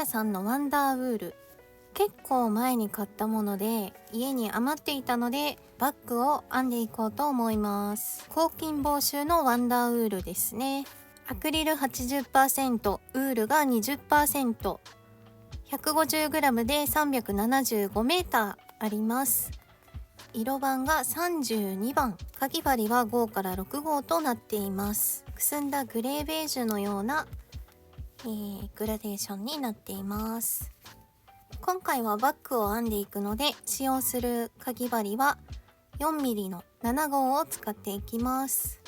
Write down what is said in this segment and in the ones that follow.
屋さんのワンダーウール、結構前に買ったもので家に余っていたのでバッグを編んでいこうと思います。抗菌防臭のワンダーウールですね。アクリル 80%、ウールが 20%、150g で 375m あります。色番が32番、かぎ針は5から6号となっています。くすんだグレーベージュのような、グラデーションになっています。今回はバッグを編んでいくので使用するかぎ針は 4mm の7号を使っていきます。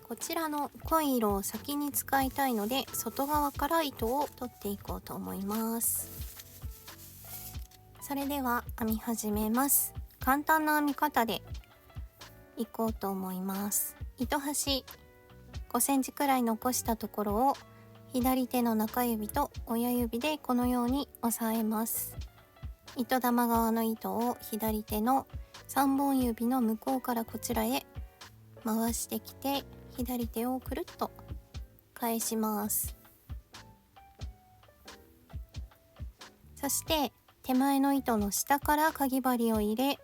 こちらの濃い色を先に使いたいので外側から糸を取っていこうと思います。それでは編み始めます。簡単な編み方でいこうと思います。糸端5センチくらい残したところを左手の中指と親指でこのように押さえます。糸玉側の糸を左手の3本指の向こうからこちらへ回してきて、左手をくるっと返します。そして手前の糸の下からかぎ針を入れ、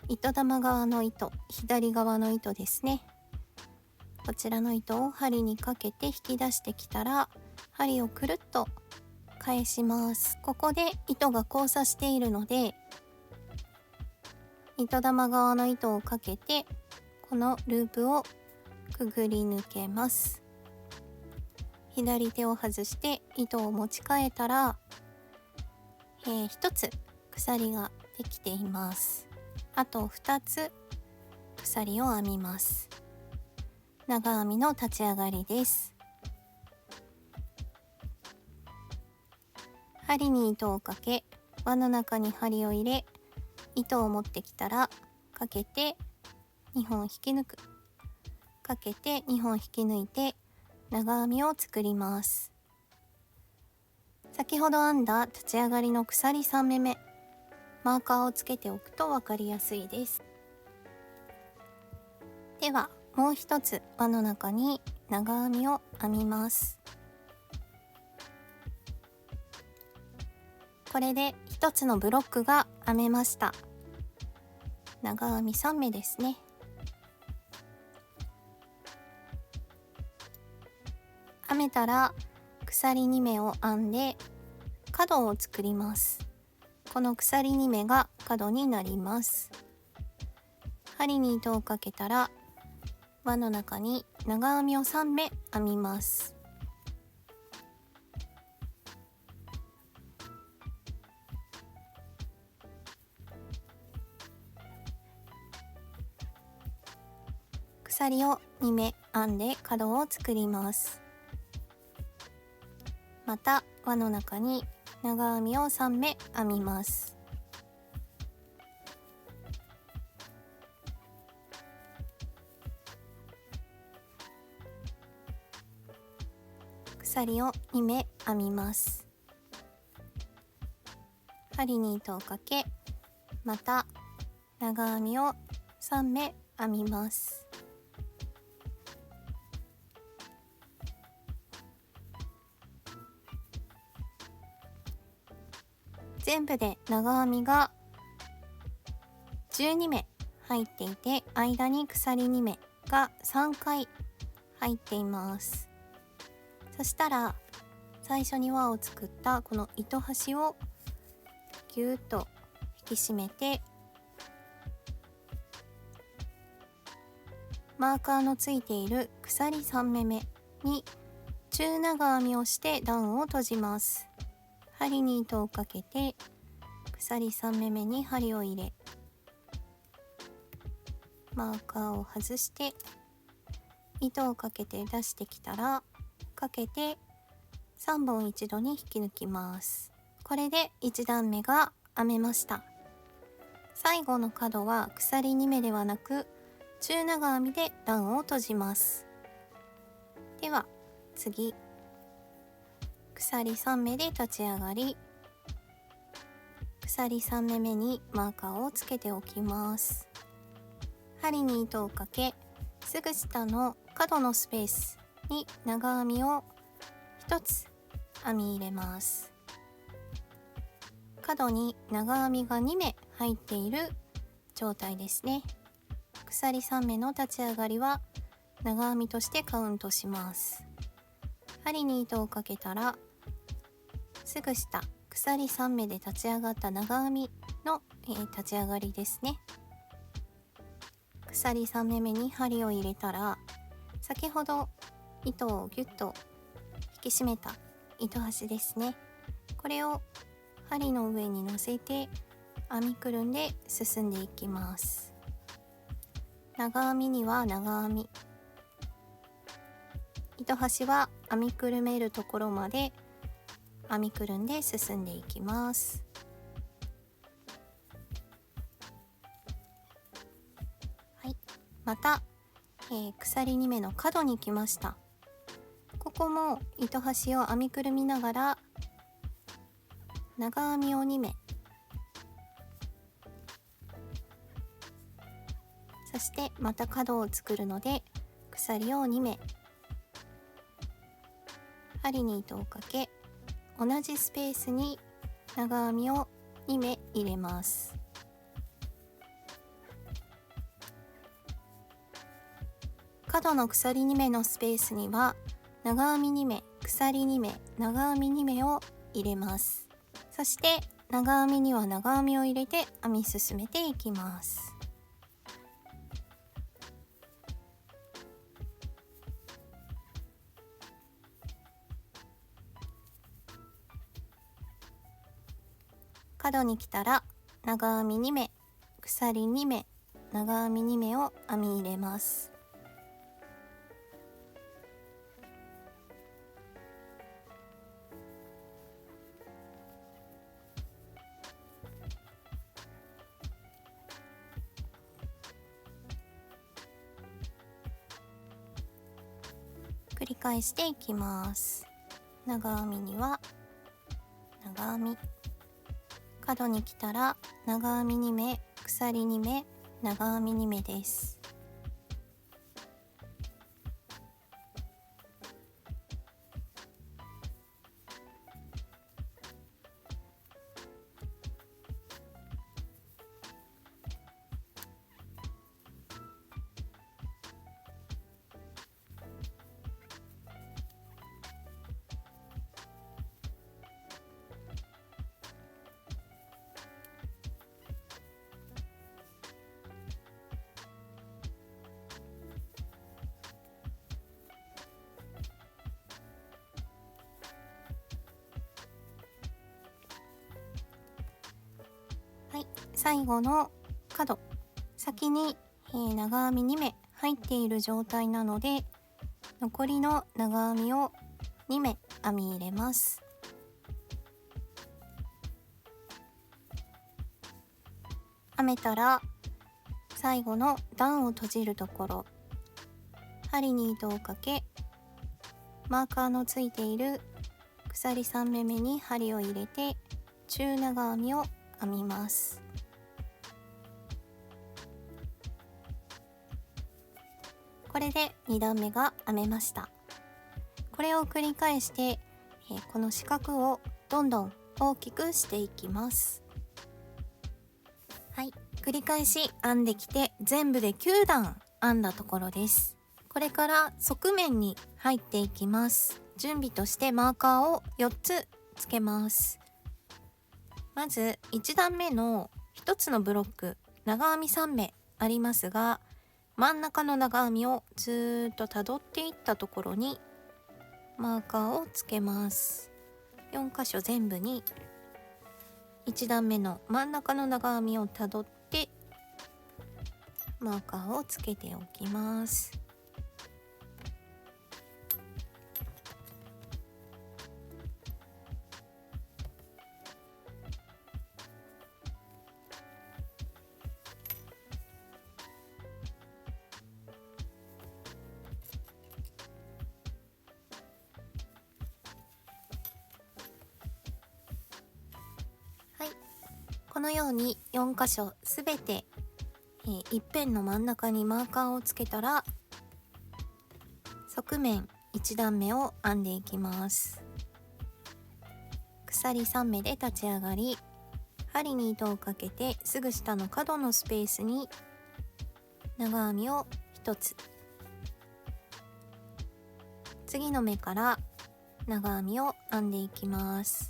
糸玉側の糸、左側の糸ですね、こちらの糸を針にかけて引き出してきたら針をくるっと返します。ここで糸が交差しているので糸玉側の糸をかけてこのループをくぐり抜けます。左手を外して糸を持ち替えたら、1つ鎖ができています。あと2つ鎖を編みます。長編みの立ち上がりです。針に糸をかけ、輪の中に針を入れ、糸を持ってきたらかけて2本引き抜く、かけて2本引き抜いて長編みを作ります。先ほど編んだ立ち上がりの鎖3目め、マーカーをつけておくと分かりやすいです。ではもう一つ輪の中に長編みを編みます。これで一つのブロックが編めました。長編み3目ですね。編めたら鎖2目を編んで角を作ります。この鎖2目が角になります。針に糸をかけたら輪の中に長編みを3目編みます。鎖を2目編んで角を作ります。また輪の中に長編みを3目編みます。鎖を2目編みます。針に糸をかけ、また長編みを3目編みます。全部で長編みが12目入っていて、間に鎖2目が3回入っています。そしたら最初に輪を作ったこの糸端をぎゅーっと引き締めて、マーカーのついている鎖3目めに中長編みをして段を閉じます。針に糸をかけて鎖3目めに針を入れ、マーカーを外して糸をかけて出してきたらかけて3本一度に引き抜きます。これで1段目が編めました。最後の角は鎖2目ではなく中長編みで段を閉じます。では次、鎖3目で立ち上がり、鎖3目めにマーカーをつけておきます。針に糸をかけ、すぐ下の角のスペースに長編みを1つ編み入れます。角に長編みが2目入っている状態ですね。鎖3目の立ち上がりは長編みとしてカウントします。針に糸をかけたらすぐ下鎖3目で立ち上がった長編みの、立ち上がりですね。鎖3目目に針を入れたら、先ほど糸をギュッと引き締めた糸端ですね、これを針の上に乗せて編みくるんで進んでいきます。長編みには長編み、糸端は編みくるめるところまで編みくるんで進んでいきます。はい、また、鎖2目の角に来ました。ここも糸端を編みくるみながら長編みを2目、そしてまた角を作るので鎖を2目、針に糸をかけ同じスペースに長編みを2目入れます。角の鎖2目のスペースには長編み2目、鎖2目、長編み2目を入れます。そして長編みには長編みを入れて編み進めていきます。角に来たら長編み2目、鎖2目、長編み2目を編み入れます。繰り返していきます。長編みには長編み、角に来たら長編み2目、鎖2目、長編み2目です。はい、最後の角、先に、長編み2目入っている状態なので、残りの長編みを2目編み入れます。編めたら最後の段を閉じるところ、針に糸をかけマーカーのついている鎖3目目に針を入れて中長編みを編みます。これで2段目が編めました。これを繰り返して、この四角をどんどん大きくしていきます。はい、繰り返し編んできて全部で9段編んだところです。これから側面に入っていきます。準備としてマーカーを4つつけます。まず1段目の1つのブロック、長編み3目ありますが、真ん中の長編みをずっとたどっていったところにマーカーをつけます。4箇所全部に1段目の真ん中の長編みをたどってマーカーをつけておきます。はい、このように4箇所すべて、一辺の真ん中にマーカーをつけたら側面1段目を編んでいきます。鎖3目で立ち上がり針に糸をかけてすぐ下の角のスペースに長編みを1つ、次の目から長編みを編んでいきます。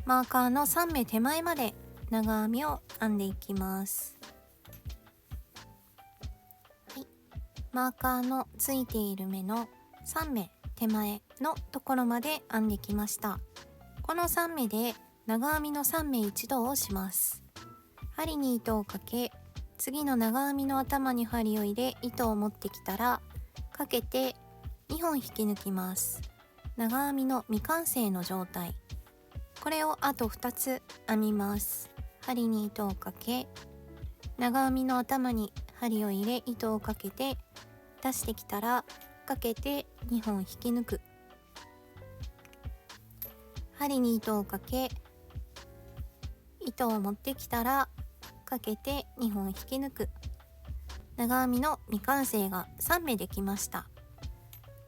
マーカーの3目手前まで長編みを編んでいきます。はい、マーカーのついている目の3目手前のところまで編んできました。この3目で長編みの3目一度をします。針に糸をかけ、次の長編みの頭に針を入れ、糸を持ってきたらかけて2本引き抜きます。長編みの未完成の状態、これをあと2つ編みます。針に糸をかけ、長編みの頭に針を入れ、糸をかけて出してきたらかけて2本引き抜く。針に糸をかけ、糸を持ってきたらかけて2本引き抜く。長編みの未完成が3目できました。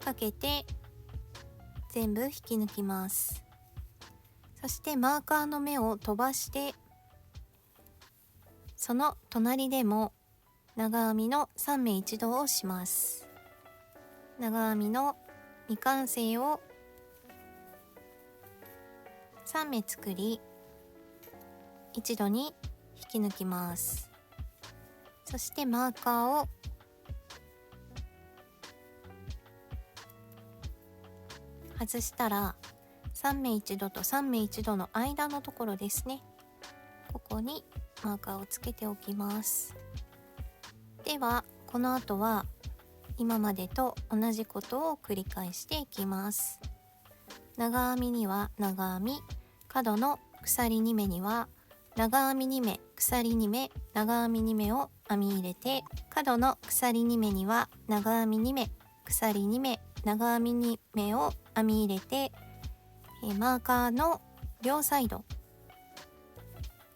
かけて全部引き抜きます。そしてマーカーの目を飛ばして、その隣でも長編みの3目一度をします。長編みの未完成を3目作り、一度に引き抜きます。そしてマーカーを外したら3目一度と3目一度の間のところですね、ここにマーカーをつけておきます。ではこの後は今までと同じことを繰り返していきます。長編みには長編み、角の鎖2目には長編み2目、鎖2目、長編み2目を編み入れて、角の鎖2目には長編み2目、鎖2目、長編み2目を編み入れて、マーカーの両サイド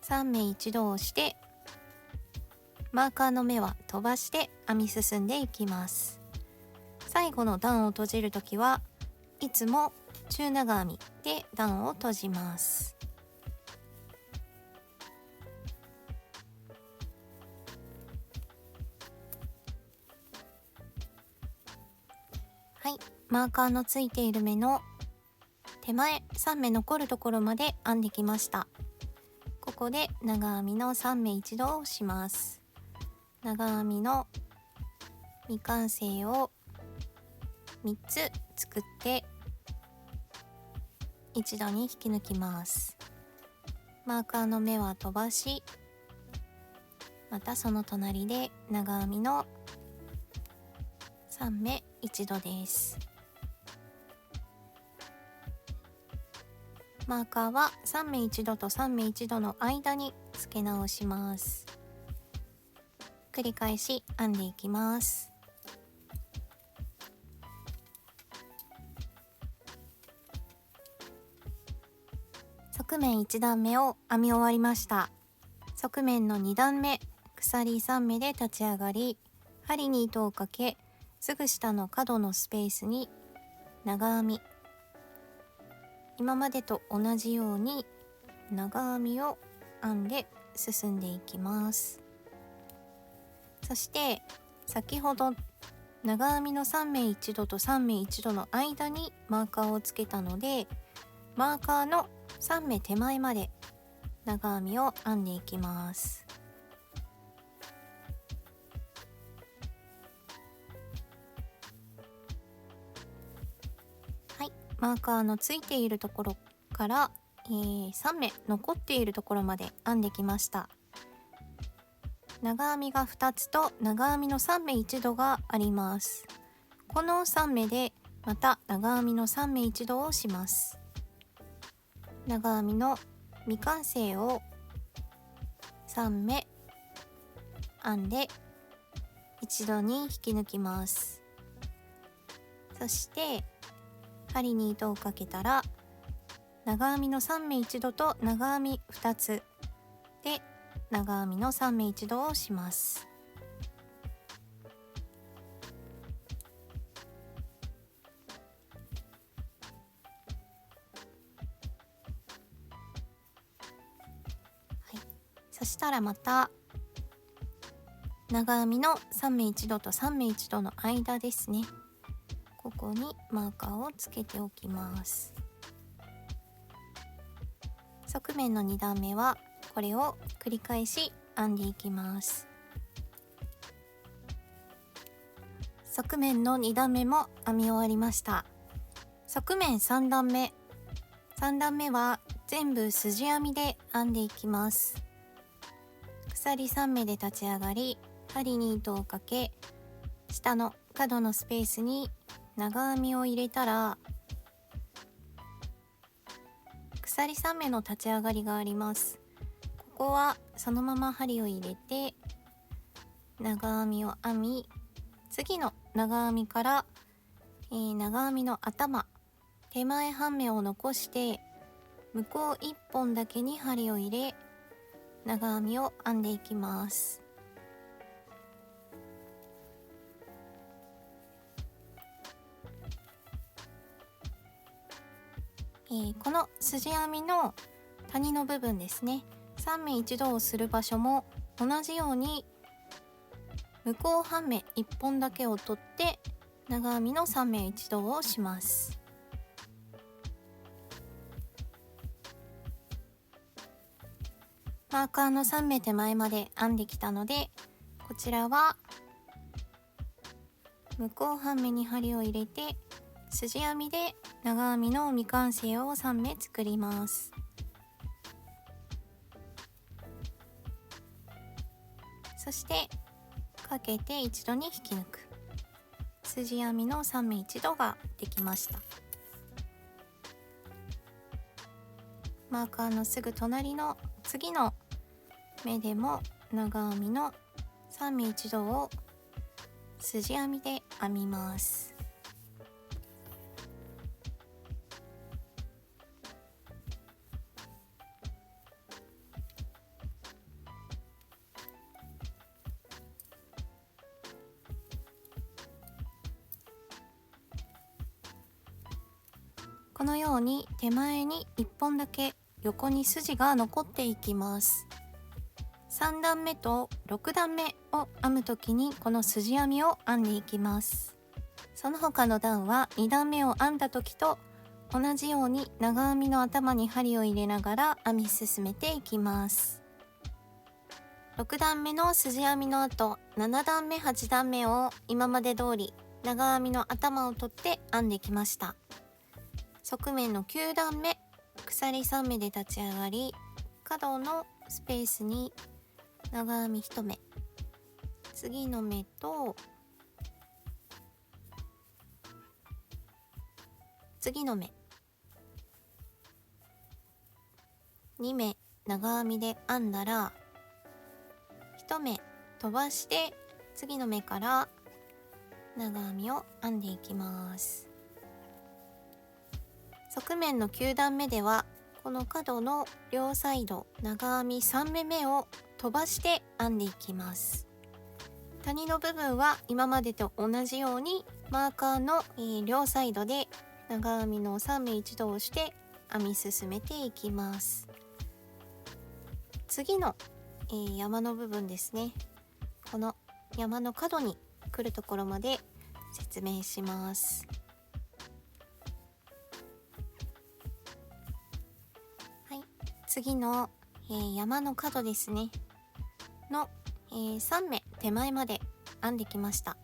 3目一度をして、マーカーの目は飛ばして編み進んでいきます。最後の段を閉じるときはいつも中長編みで段を閉じます。はい、マーカーのついている目の手前3目残るところまで編んできました。ここで長編みの3目一度をします。長編みの未完成を3つ作って一度に引き抜きます。マーカーの目は飛ばし、またその隣で長編みの3目一度です。マーカーは3目一度と3目一度の間に付け直します。繰り返し編んでいきます。側面1段目を編み終わりました。側面の2段目、鎖3目で立ち上がり、針に糸をかけ、すぐ下の角のスペースに長編み、今までと同じように長編みを編んで進んでいきます。そして先ほど長編みの3目一度と3目一度の間にマーカーをつけたので、マーカーの3目手前まで長編みを編んでいきます。はい、マーカーのついているところから、3目残っているところまで編んできました。長編みが2つと長編みの3目一度があります。この3目でまた長編みの3目一度をします。長編みの未完成を3目編んで一度に引き抜きます。そして針に糸をかけたら長編みの3目一度と長編み2つで長編みの3目一度をします。そしたらまた長編みの3目1度と3目1度の間ですね、ここにマーカーをつけておきます。側面の2段目はこれを繰り返し編んでいきます。側面の2段目も編み終わりました。側面3段目は全部筋編みで編んでいきます。鎖3目で立ち上がり、針に糸をかけ、下の角のスペースに長編みを入れたら、鎖3目の立ち上がりがあります。ここはそのまま針を入れて長編みを編み、次の長編みから、長編みの頭手前半目を残して向こう1本だけに針を入れ、長編みを編んでいきます。この筋編みの谷の部分ですね、3目1度をする場所も同じように向こう半目1本だけを取って長編みの3目1度をします。マーカーの3目手前まで編んできたので、こちらは向こう半目に針を入れて筋編みで長編みの未完成を3目作ります。そしてかけて一度に引き抜く筋編みの3目1度ができました。マーカーのすぐ隣の次の目でも長編みの3目1度を筋編みで編みます。このように手前に1本だけ横に筋が残っていきます。3段目と6段目を編むときにこの筋編みを編んでいきます。その他の段は2段目を編んだ時と同じように長編みの頭に針を入れながら編み進めていきます。6段目の筋編みの後、7段目8段目を今まで通り長編みの頭を取って編んできました。側面の9段目、鎖3目で立ち上がり、角のスペースに長編み1目、次の目と次の目2目長編みで編んだら1目飛ばして次の目から長編みを編んでいきます。側面の9段目ではこの角の両サイド長編み3目目を飛ばして編んでいきます。谷の部分は今までと同じようにマーカーの両サイドで長編みの3目1度をして編み進めていきます。次の、山の部分ですね、この山の角に来るところまで説明します。はい、次の、山の角ですねの、3目手前まで編んできました。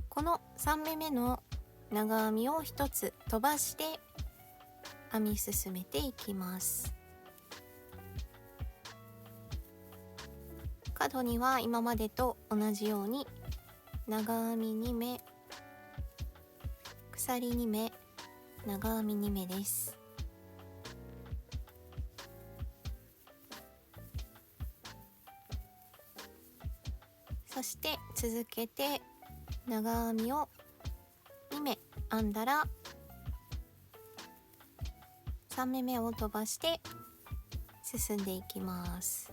この3目目の長編みを1つ飛ばして編み進めていきます。角には今までと同じように長編み2目、鎖2目、長編み2目です。そして続けて長編みを2目編んだら3目目を飛ばして進んでいきます。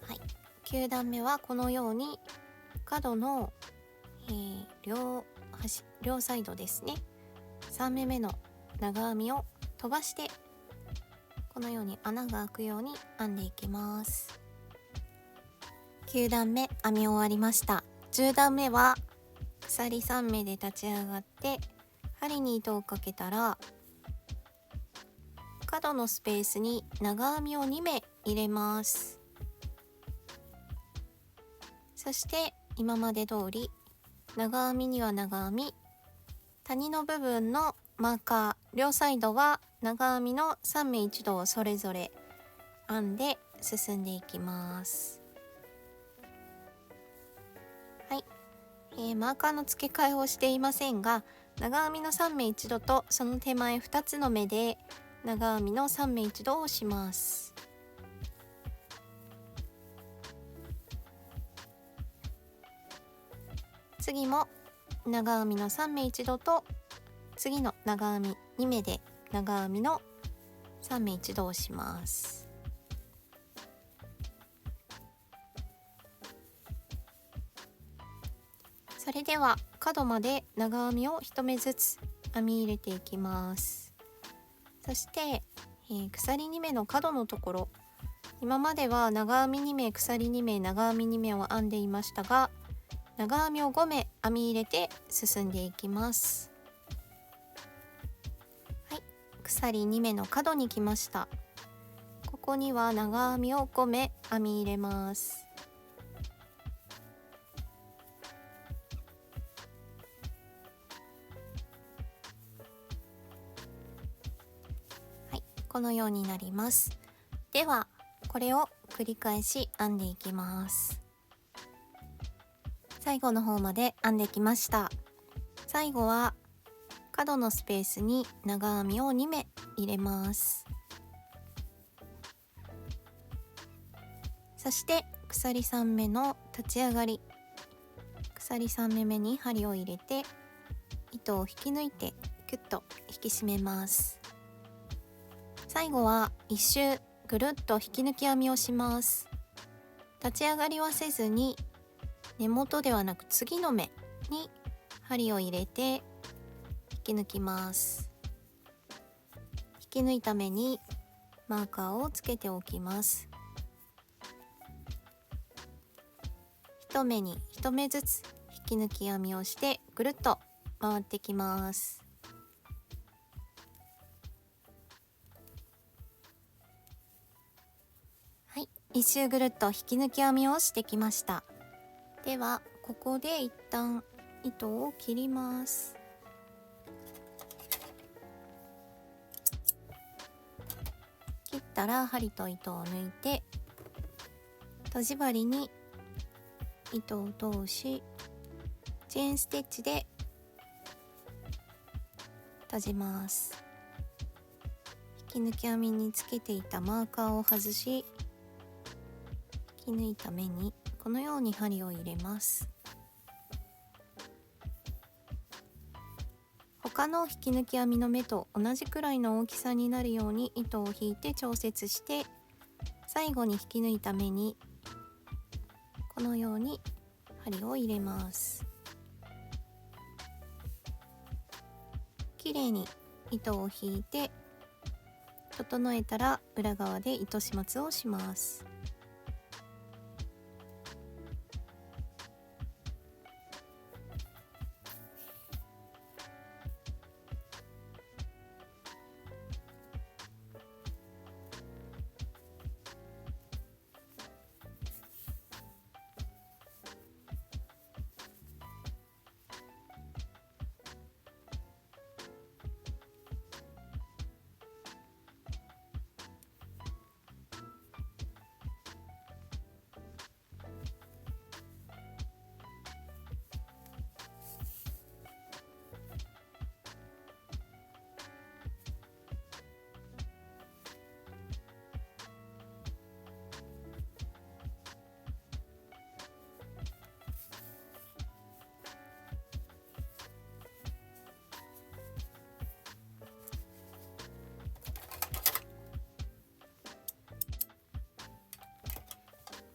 はい、9段目はこのように角の、両サイドですね、3目目の長編みを飛ばしてこのように穴が開くように編んでいきます。9段目編み終わりました。10段目は鎖3目で立ち上がって針に糸をかけたら角のスペースに長編みを2目入れます。そして今まで通り長編みには長編み、谷の部分のマーカー両サイドは長編みの3目1度をそれぞれ編んで進んでいきます。はい、マーカーの付け替えをしていませんが、長編みの3目1度とその手前2つの目で長編みの3目1度をします。次も長編みの3目1度と次の長編み2目で長編みの3目1度をします。それでは角まで長編みを1目ずつ編み入れていきます。そして、鎖2目の角のところ、今までは長編み2目鎖2目長編み2目を編んでいましたが、長編みを5目編み入れて進んでいきます。はい、鎖2目の角に来ました。ここには長編みを5目編み入れます。はい、このようになります。ではこれを繰り返し編んでいきます。最後の方まで編んできました。最後は角のスペースに長編みを2目入れます。そして鎖3目の立ち上がり、鎖3目目に針を入れて糸を引き抜いてキュッと引き締めます。最後は一周ぐるっと引き抜き編みをします。立ち上がりはせずに根元ではなく次の目に針を入れて引き抜きます。引き抜いた目にマーカーをつけておきます。1目に1目ずつ引き抜き編みをしてぐるっと回ってきます。はい、一周ぐるっと引き抜き編みをしてきました。ではここで一旦糸を切ります。切ったら針と糸を抜いてとじ針に糸を通しチェーンステッチで閉じます。引き抜き編みにつけていたマーカーを外し、引き抜いた目にこのように針を入れます。他の引き抜き編みの目と同じくらいの大きさになるように糸を引いて調節して、最後に引き抜いた目にこのように針を入れます。きれいに糸を引いて整えたら裏側で糸始末をします。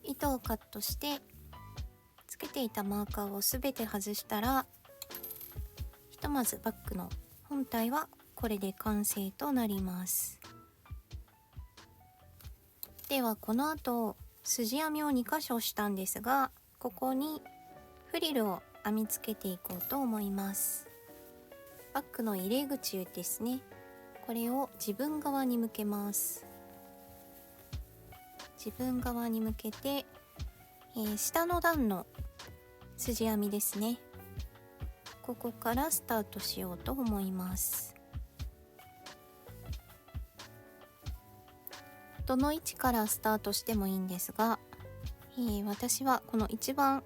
糸をカットしてつけていたマーカーをすべて外したら、ひとまずバッグの本体はここれで完成となります。ではこの後筋編みを2箇所したんですが、ここにフリルを編み付けていこうと思います。バッグの入れ口ですね、これを自分側に向けます。自分側に向けて、下の段の筋編みですね、ここからスタートしようと思います。どの位置からスタートしてもいいんですが、私はこの一番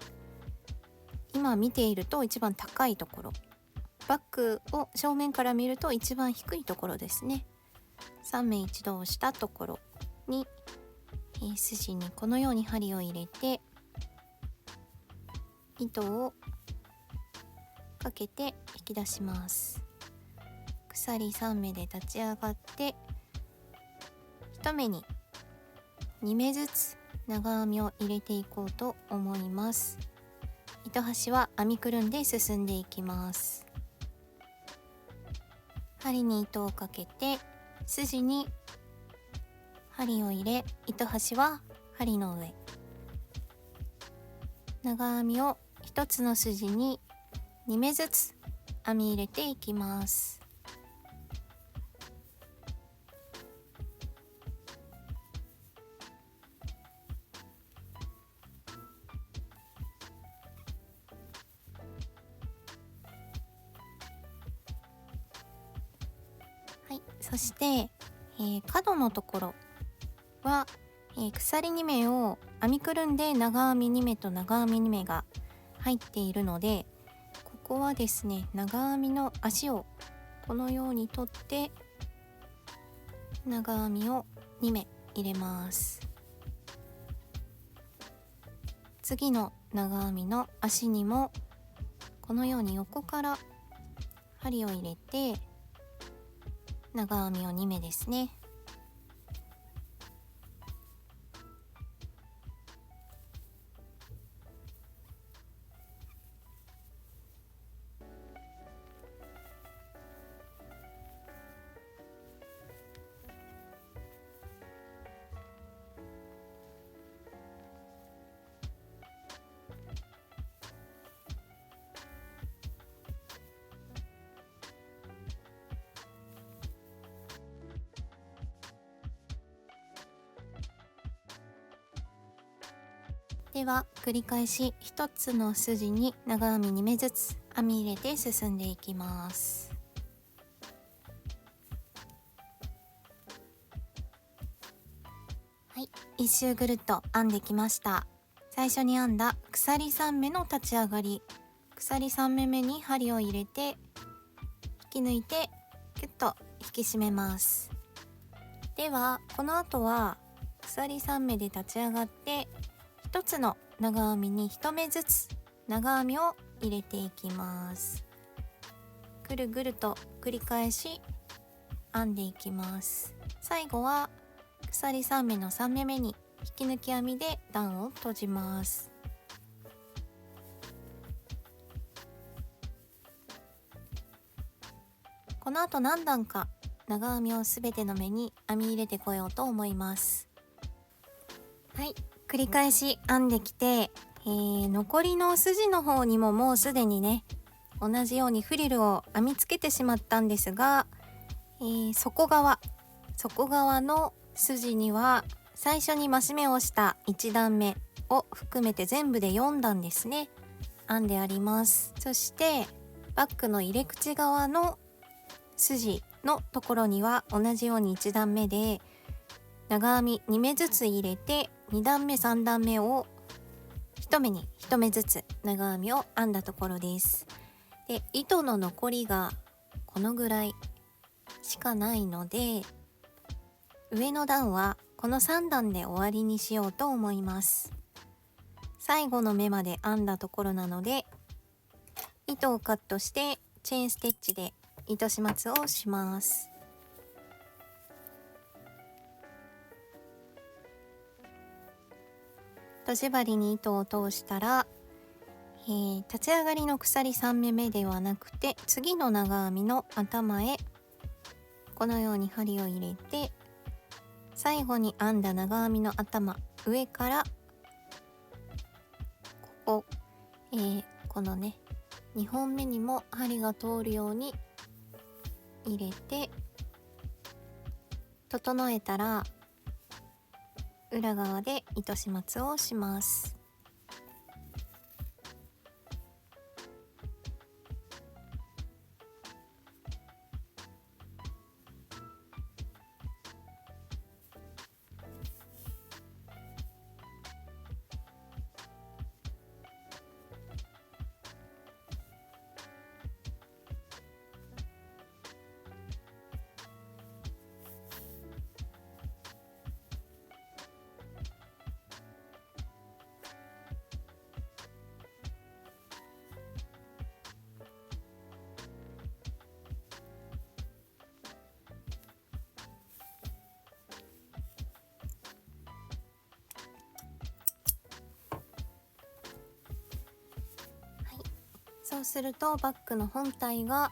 今見ていると一番高いところ、バッグを正面から見ると一番低いところですね、3目一度押したところに、筋にこのように針を入れて糸をかけて引き出します。鎖3目で立ち上がって1目に2目ずつ長編みを入れていこうと思います。糸端は編みくるんで進んでいきます。針に糸をかけて筋に針を入れ、糸端は針の上、長編みを1つの筋に2目ずつ編み入れていきます。はい、そして、角のところは、鎖2目を編みくるんで長編み2目と長編み2目が入っているので、ここはですね、長編みの足をこのように取って長編みを2目入れます。次の長編みの足にもこのように横から針を入れて長編みを2目ですね。では繰り返し1つの筋に長編み2目ずつ編み入れて進んでいきます。はい、1周ぐるっと編んできました。最初に編んだ鎖3目の立ち上がり、鎖3目目に針を入れて引き抜いてキュッと引き締めます。ではこの後は鎖3目で立ち上がって1つの長編みに1目ずつ長編みを入れていきます。ぐるぐると繰り返し編んでいきます。最後は鎖3目の3目目に引き抜き編みで段を閉じます。この後何段か長編みをすべての目に編み入れてこようと思います。はい、繰り返し編んできて、残りの筋の方にももうすでにね同じようにフリルを編みつけてしまったんですが、底側の筋には最初に増し目をした1段目を含めて全部で4段ですね編んであります。そしてバッグの入れ口側の筋のところには同じように1段目で長編み2目ずつ入れて2段目3段目を1目に1目ずつ長編みを編んだところです。で糸の残りがこのぐらいしかないので上の段はこの3段で終わりにしようと思います。最後の目まで編んだところなので糸をカットしてチェーンステッチで糸始末をします。とじ針に糸を通したら、立ち上がりの鎖3目目ではなくて次の長編みの頭へこのように針を入れて、最後に編んだ長編みの頭、上からこのね2本目にも針が通るように入れて、整えたら裏側で糸始末をします。そうするとバッグの本体が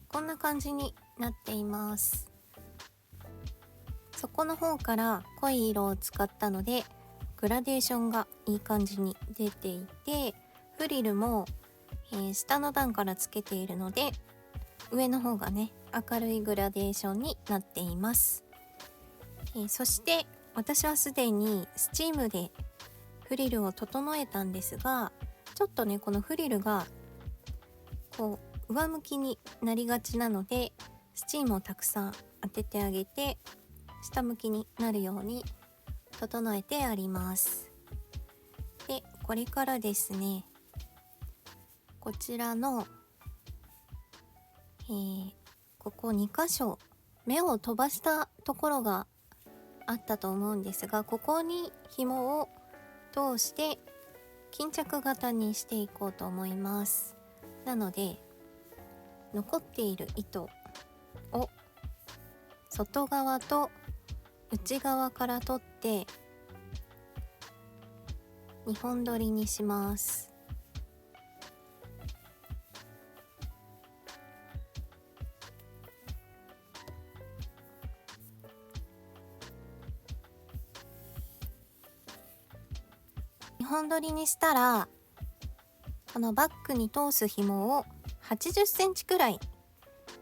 こんな感じになっています。底の方から濃い色を使ったのでグラデーションがいい感じに出ていて、フリルも、下の段からつけているので上の方がね明るいグラデーションになっています。そして私はすでにスチームでフリルを整えたんですが、ちょっとねこのフリルがこう上向きになりがちなので、スチームをたくさん当ててあげて下向きになるように整えてあります。でこれからですね、こちらの、ここ2箇所目を飛ばしたところがあったと思うんですが、ここに紐を通して巾着型にしていこうと思います。なので残っている糸を外側と内側から取って2本取りにします。2本取りにしたら、このバッグに通す紐を80センチくらい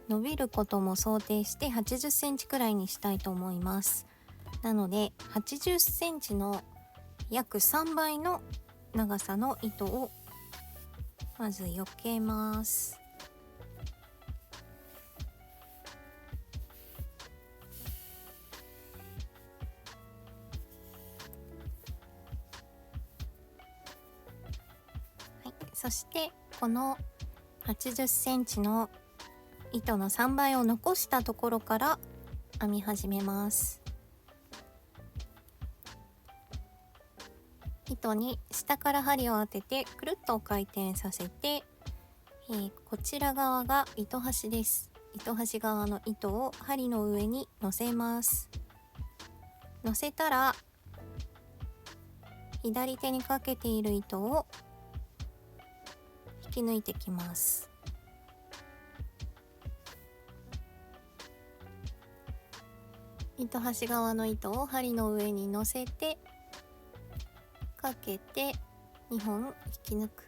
伸びることも想定して80センチくらいにしたいと思います。なので80センチの約3倍の長さの糸をまず避けます。そしてこの80センチの糸の3倍を残したところから編み始めます。糸に下から針を当ててくるっと回転させて、こちら側が糸端です。糸端側の糸を針の上に乗せます。乗せたら左手にかけている糸を引き抜いてきます。糸端側の糸を針の上に乗せてかけて2本引き抜く。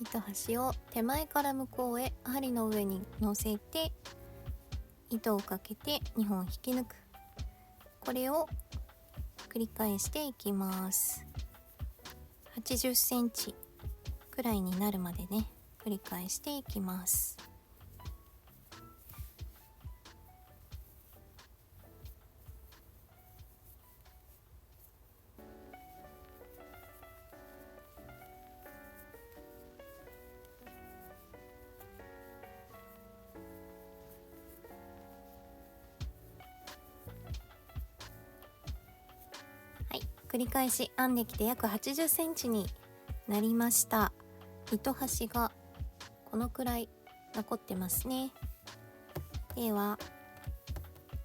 糸端を手前から向こうへ針の上に乗せて糸をかけて2本引き抜く。これを繰り返していきます。80センチくらいになるまでね繰り返していきます。繰り返し編んできて約80センチになりました。糸端がこのくらい残ってますね。では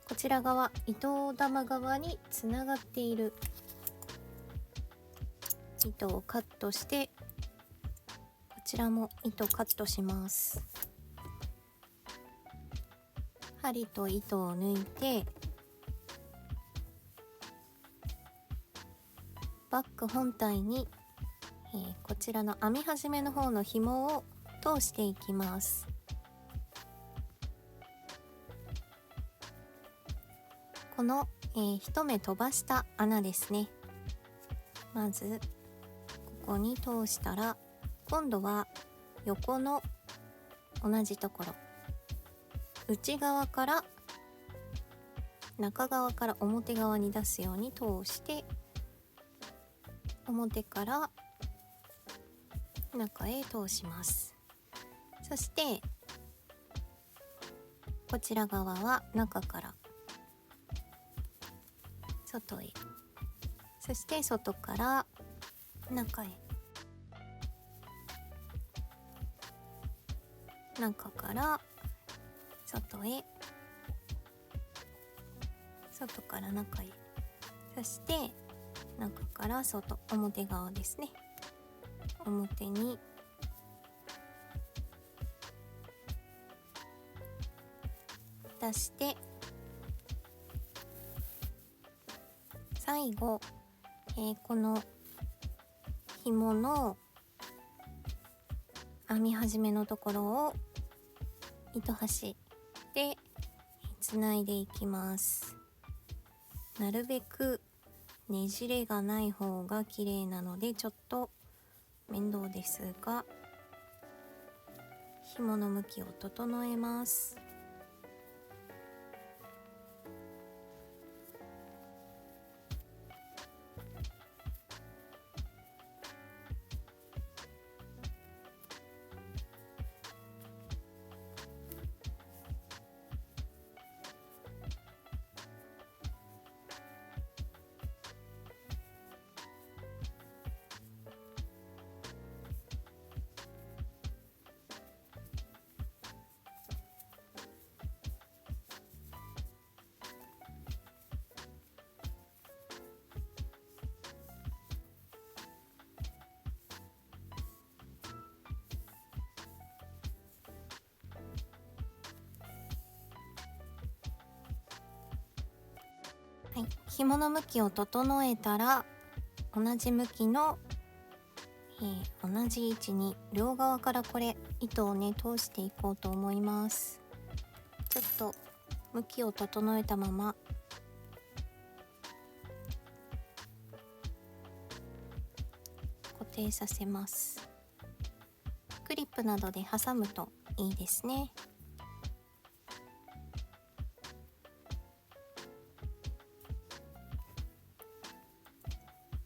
こちら側、糸玉側につながっている糸をカットして、こちらも糸カットします。針と糸を抜いて、バッグ本体に、こちらの編み始めの方の紐を通していきます。この、1目飛ばした穴ですね。まずここに通したら、今度は横の同じところ、内側から中側から表側に出すように通して、表から中へ通します。そしてこちら側は中から外へ、そして外から中へ、中から外へ、外から中へ、そして中から外、表側ですね。表に出して、最後、この紐の編み始めのところを糸端でつないでいきます。なるべくねじれがない方が綺麗なので、ちょっと面倒ですが、紐の向きを整えます。はい、紐の向きを整えたら、同じ向きの、同じ位置に両側からこれ糸をね通していこうと思います。ちょっと向きを整えたまま固定させます。クリップなどで挟むといいですね。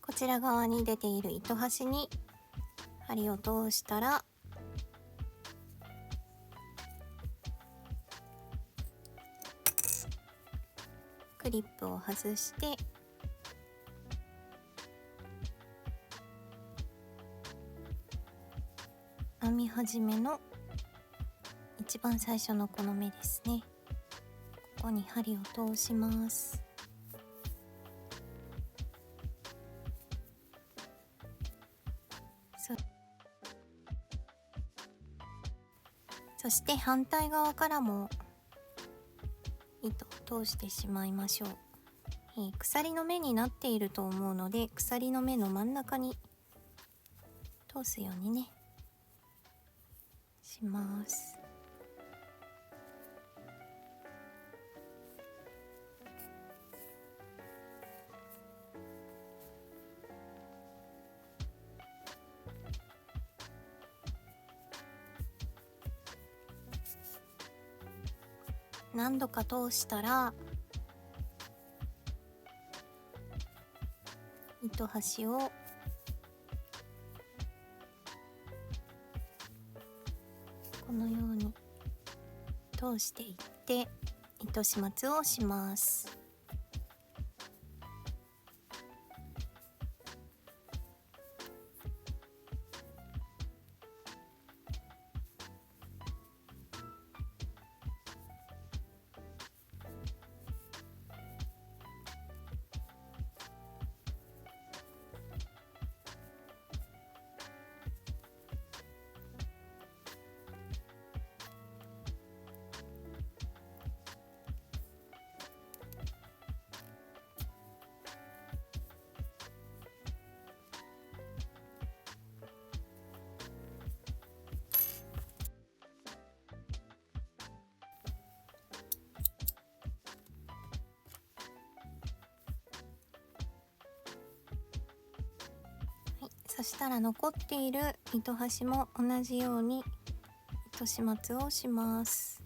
こちら側に出ている糸端に針を通したら、クリップを外して編み始めの一番最初のこの目ですね、ここに針を通します。そして反対側からも糸を通してしまいましょう。鎖の目になっていると思うので、鎖の目の真ん中に通すようにねします。何度か通したら、糸端をこのように通していって糸始末をします。そしたら残っている糸端も同じように糸始末をします。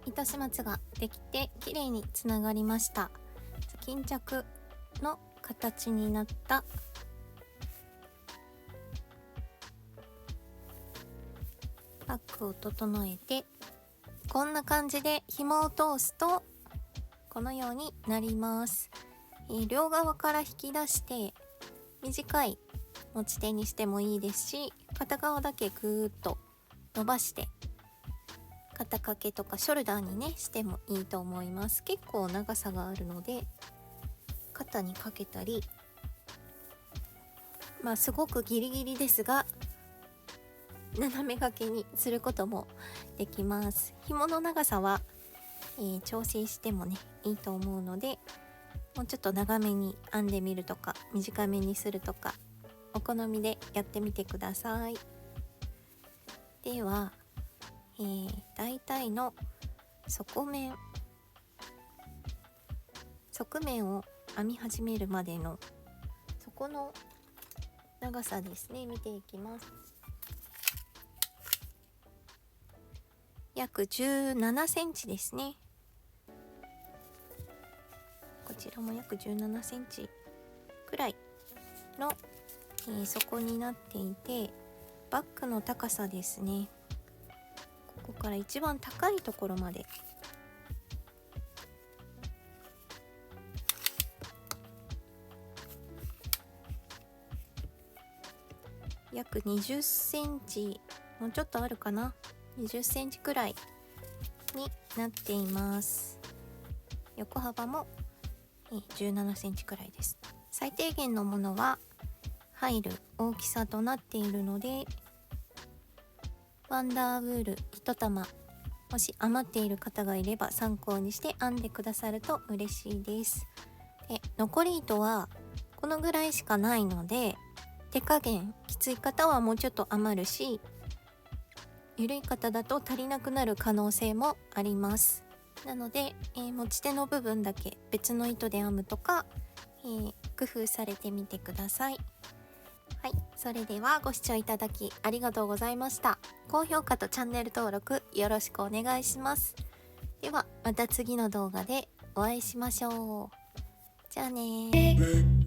糸始末ができて綺麗につながりました。巾着の形になったバッグを整えて、こんな感じで紐を通すとこのようになります。両側から引き出して短い持ち手にしてもいいですし、片側だけぐーっと伸ばして肩掛けとかショルダーにねしてもいいと思います。結構長さがあるので肩にかけたり、すごくギリギリですが斜め掛けにすることもできます。紐の長さは、調整してもねいいと思うので、もうちょっと長めに編んでみるとか短めにするとかお好みでやってみてください。では大体の側面を編み始めるまでの底の長さですね、見ていきます。約17センチですね。こちらも約17センチくらいの、底になっていて、バッグの高さですね、ここから一番高いところまで約20センチ、もうちょっとあるかな、20センチくらいになっています。横幅も17センチくらいです。最低限のものは入る大きさとなっているので、ワンダーウール1玉もし余っている方がいれば参考にして編んでくださると嬉しいです。で、残り糸はこのぐらいしかないので、手加減きつい方はもうちょっと余るし、緩い方だと足りなくなる可能性もあります。なので、持ち手の部分だけ別の糸で編むとか、工夫されてみてください。はい、それではご視聴いただきありがとうございました。高評価とチャンネル登録よろしくお願いします。ではまた次の動画でお会いしましょう。じゃあねー。